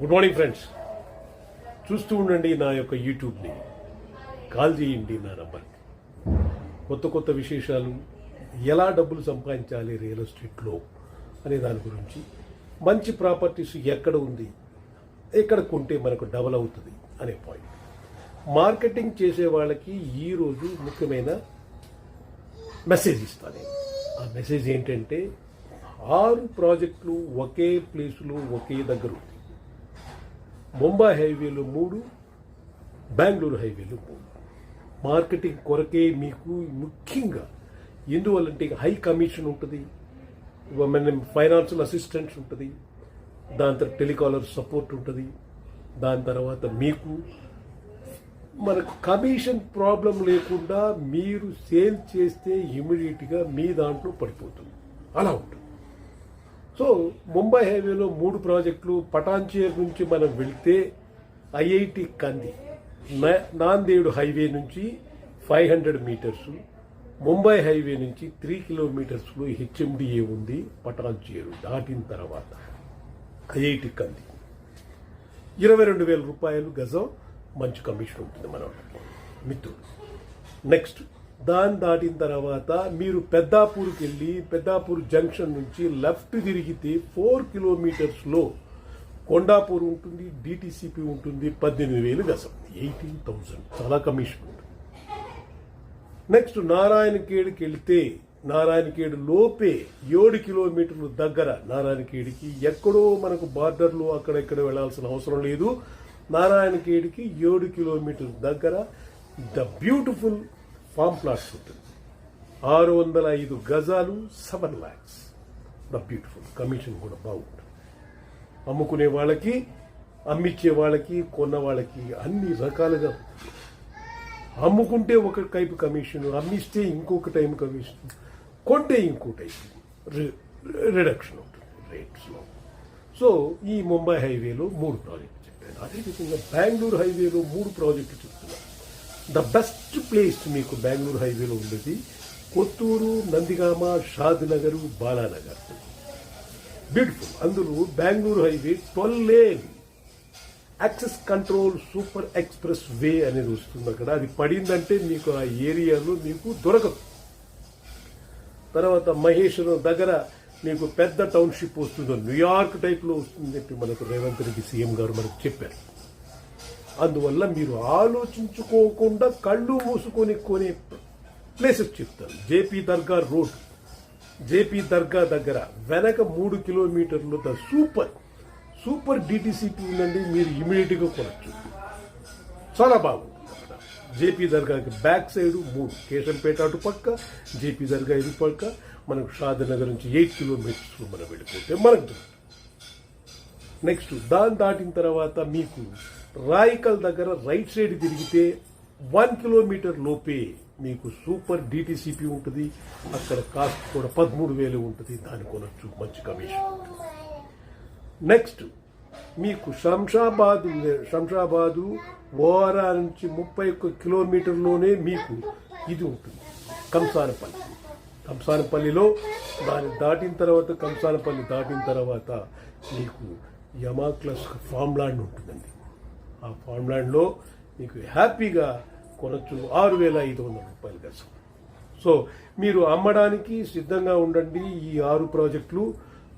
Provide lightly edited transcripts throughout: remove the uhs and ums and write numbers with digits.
Good morning friends. చూస్తూ ఉండండి నా యొక్క యూట్యూబ్ని, కాల్ చేయండి నా నంబర్కి. కొత్త కొత్త విశేషాలు, ఎలా డబ్బులు సంపాదించాలి రియల్ ఎస్టేట్లో అనే దాని గురించి, మంచి ప్రాపర్టీస్ ఎక్కడ ఉంది, ఎక్కడ కొంటే మనకు డబల్ అవుతుంది అనే పాయింట్. మార్కెటింగ్ చేసే వాళ్ళకి ఈరోజు ముఖ్యమైన మెసేజ్ ఇస్తాను నేను. ఆ మెసేజ్ ఏంటంటే 6 ప్రాజెక్టులు ఒకే ప్లేసులో ఒకే దగ్గర ఉంది. ముంబై హైవేలో 3, బెంగళూరు హైవేలో 3. మార్కెటింగ్ కొరకే మీకు ముఖ్యంగా ఎందువల్లంటే హై కమిషన్ ఉంటుంది, ఫైనాన్షియల్ అసిస్టెంట్స్ ఉంటుంది, దాని తర్వాత టెలికాలర్ సపోర్ట్ ఉంటుంది, దాని తర్వాత మీకు మనకు కమిషన్ ప్రాబ్లం లేకుండా మీరు సేల్ చేస్తే ఇమీడియట్గా మీ దాంట్లో పడిపోతుంది. అలా ఉంటుంది. సో ముంబై హైవేలో 3 ప్రాజెక్టులు. పటాన్చేరు నుంచి మనం వెళ్తే ఐఐటి కంది, నాందేడు హైవే నుంచి 500 మీటర్స్, ముంబై హైవే నుంచి 3 కిలోమీటర్స్లో హెచ్ఎండిఏ ఉంది. పటాన్చేరు దాటిన తర్వాత ఐఐటి కంది 22,000 రూపాయలు గజం మంచి కమిషన్ ఉంటుంది మన మిత్రుడు. నెక్స్ట్ దాన్ని దాటిన తర్వాత మీరు పెద్దాపూర్కి వెళ్ళి పెద్దాపూర్ జంక్షన్ నుంచి లెఫ్ట్ తిరిగితే 4 కిలోమీటర్స్లో కొండాపూర్ ఉంటుంది, డిటిసిపి ఉంటుంది. 18,000 గజం, 18,000 చాలా కమిషన్ ఉంటుంది. నెక్స్ట్ నారాయణఖేడ్కి వెళితే నారాయణఖేడ్ లోపే 7 కిలోమీటర్లు దగ్గర నారాయణఖేడ్కి, ఎక్కడో మనకు బార్డర్లో అక్కడెక్కడ వెళ్లాల్సిన అవసరం లేదు. నారాయణఖేడ్కి 7 కిలోమీటర్ల దగ్గర ద బ్యూటిఫుల్ ఫామ్ ప్లాట్స్ ఉంటుంది. 605 గజాలు, 7 lakhs. ద బ్యూటిఫుల్ కమిషన్ కూడా బాగుంటుంది. అమ్ముకునే వాళ్ళకి, అమ్మిచ్చే వాళ్ళకి, కొన్న వాళ్ళకి అన్ని రకాలుగా ఉంటుంది. అమ్ముకుంటే ఒక టైపు కమిషన్, అమ్మిస్తే ఇంకొక టైం కమిషన్, కొంటే ఇంకో టైపు రిడక్షన్ ఉంటుంది రేట్స్లో. సో ఈ ముంబై హైవేలో 3 ప్రాజెక్టులు చెప్పాను. అదేవిధంగా బెంగళూరు హైవేలో 3 ప్రాజెక్టులు చెప్తున్నాను. ద బెస్ట్ ప్లేస్ మీకు బెంగళూరు హైవేలో ఉండేది కొత్తూరు, నందిగామ, షాద్నగర్, బాలానగర్. బ్యూటిఫుల్. అందులో Bengaluru highway 12 lane access control super express way అనేది వస్తుంది అక్కడ. అది పడిందంటే మీకు ఆ ఏరియాలో మీకు దొరకదు. తర్వాత మహేశ్వరం దగ్గర మీకు పెద్ద టౌన్షిప్ వస్తుంది, న్యూయార్క్ టైప్లో వస్తుంది చెప్పి మనకు రేవంత్ రెడ్డి సీఎం గారు మనకు చెప్పారు. అందువల్ల మీరు ఆలోచించుకోకుండా కళ్ళు మూసుకొని కొనే ప్లేసెస్ చెప్తారు. జేపీ దర్గా రోడ్, జేపీ దర్గా దగ్గర వెనక 3 కిలోమీటర్లు ద సూపర్ డిటిసిపి ఉందండి. మీరు ఇమీడియట్గా కొనచ్చు. చాలా బాగుంటుంది అక్కడ. జేపీ దర్గాకి బ్యాక్ సైడ్ 3, కేశంపేట అటు పక్క, జేపీ దర్గా ఇటు పక్క. మనకు షాద్నగర్ నుంచి 8 కిలోమీటర్స్ మనం వెళ్ళిపోతే మనకు దొరుకుతుంది. నెక్స్ట్ దాన్ని దాటిన తర్వాత మీకు రాయికల్ దగ్గర రైట్ సైడ్ తిరిగితే 1 కిలోమీటర్ లోపే మీకు సూపర్ డిటిసిపి ఉంటుంది. అక్కడ కాస్ట్ కూడా 13,000 ఉంటుంది. దాన్ని కొనొచ్చు, మంచి కమిషన్ ఉంటుంది. నెక్స్ట్ మీకు శంషాబాదు ఓఆర్ఆ నుంచి 31 కిలోమీటర్లోనే మీకు ఇది ఉంటుంది, కంసానపల్లిలో. దాన్ని దాటిన తర్వాత కంసానపల్లి దాటిన తర్వాత మీకు యమాక్లస్ ఫామ్ ల్యాండ్ ఉంటుందండి. ఆ ఫామ్ ల్యాండ్లో మీకు హ్యాపీగా కొనొచ్చు 6,500 రూపాయలు గజం. సో మీరు అమ్మడానికి సిద్ధంగా ఉండండి. ఈ 6 ప్రాజెక్టులు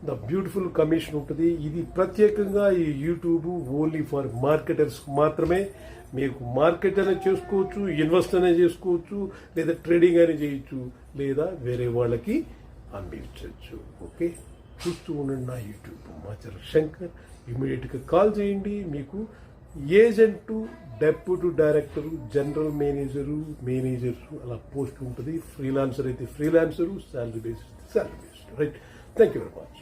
ద బ్యూటిఫుల్ కమిషన్ ఉంటుంది. ఇది ప్రత్యేకంగా ఈ యూట్యూబ్ ఓన్లీ ఫర్ మార్కెటర్స్ మాత్రమే. మీకు మార్కెట్ అనేది చేసుకోవచ్చు, ఇన్వెస్ట్ అనేది చేసుకోవచ్చు, లేదా ట్రేడింగ్ అనేది చేయొచ్చు, లేదా వేరే వాళ్ళకి అమ్మించవచ్చు. ఓకే, చూస్తూ ఉండండి నా యూట్యూబ్ మాచర్ శంకర్. ఇమీడియట్గా కాల్ చేయండి. మీకు agent, deputy director, general managers అలా పోస్ట్ ఉంటుంది. ఫ్రీలాన్సర్ అయితే freelancer, salary based right. Thank you very much.